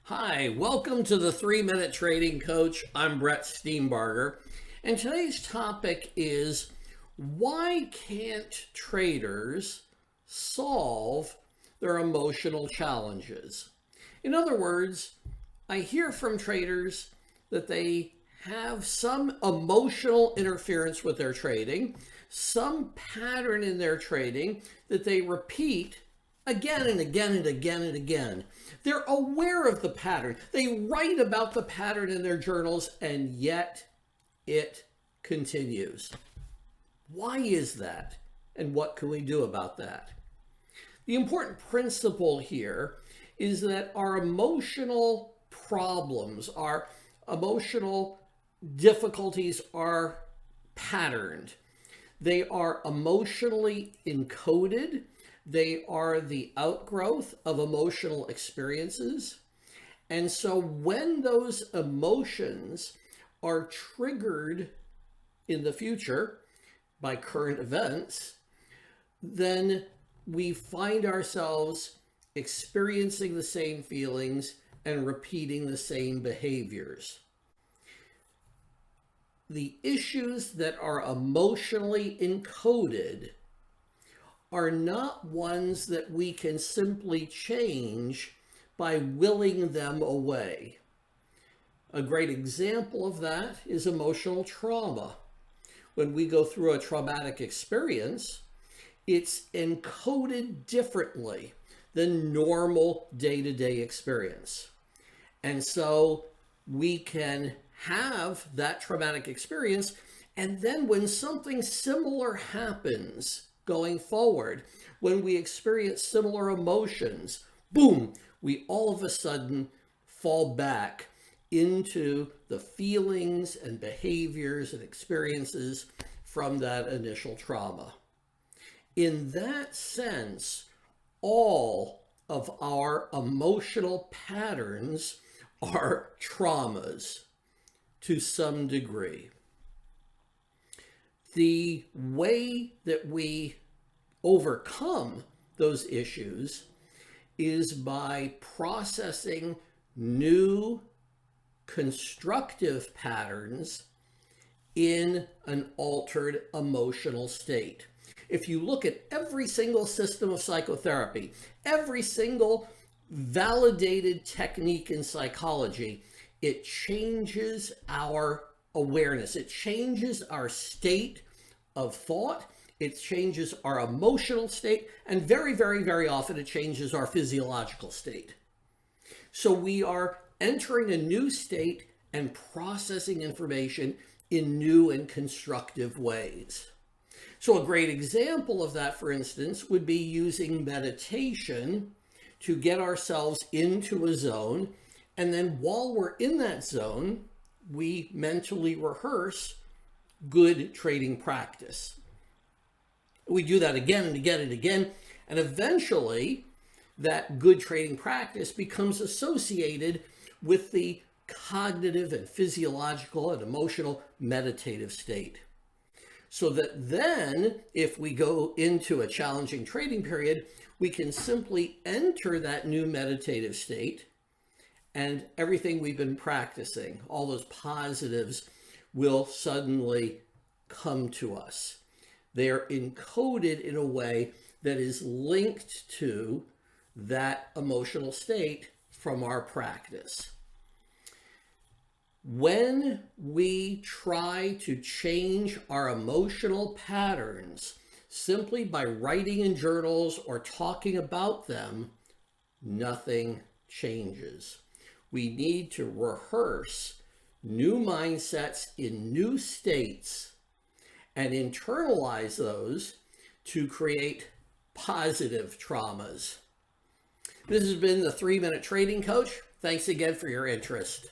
Hi, welcome to the 3-Minute Trading Coach. I'm Brett Steenbarger, and today's topic is why can't traders solve their emotional challenges? In other words, I hear from traders that they have some emotional interference with their trading, some pattern in their trading that they repeat again and again and again and again. They're aware of the pattern. They write about the pattern in their journals, and yet it continues. Why is that? And what can we do about that? The important principle here is that our emotional problems, our emotional difficulties are patterned. They are emotionally encoded. They are the outgrowth of emotional experiences. And so when those emotions are triggered in the future by current events, then we find ourselves experiencing the same feelings and repeating the same behaviors. The issues that are emotionally encoded are not ones that we can simply change by willing them away. A great example of that is emotional trauma. When we go through a traumatic experience, it's encoded differently than normal day-to-day experience. And so we can have that traumatic experience, and then when something similar happens going forward, when we experience similar emotions, boom, we all of a sudden fall back into the feelings and behaviors and experiences from that initial trauma. In that sense, all of our emotional patterns are traumas to some degree. The way that we overcome those issues is by processing new constructive patterns in an altered emotional state. If you look at every single system of psychotherapy, every single validated technique in psychology, it changes our awareness. It changes our state of thought. It changes our emotional state. And very, very, very often it changes our physiological state. So we are entering a new state and processing information in new and constructive ways. So a great example of that, for instance, would be using meditation to get ourselves into a zone. And then while we're in that zone, we mentally rehearse good trading practice. We do that again and again and again. And eventually, that good trading practice becomes associated with the cognitive and physiological and emotional meditative state. So that then, if we go into a challenging trading period, we can simply enter that new meditative state, and everything we've been practicing, all those positives, will suddenly come to us. They are encoded in a way that is linked to that emotional state from our practice. When we try to change our emotional patterns simply by writing in journals or talking about them, nothing changes. We need to rehearse new mindsets in new states and internalize those to create positive traumas. This has been the 3-Minute Trading Coach. Thanks again for your interest.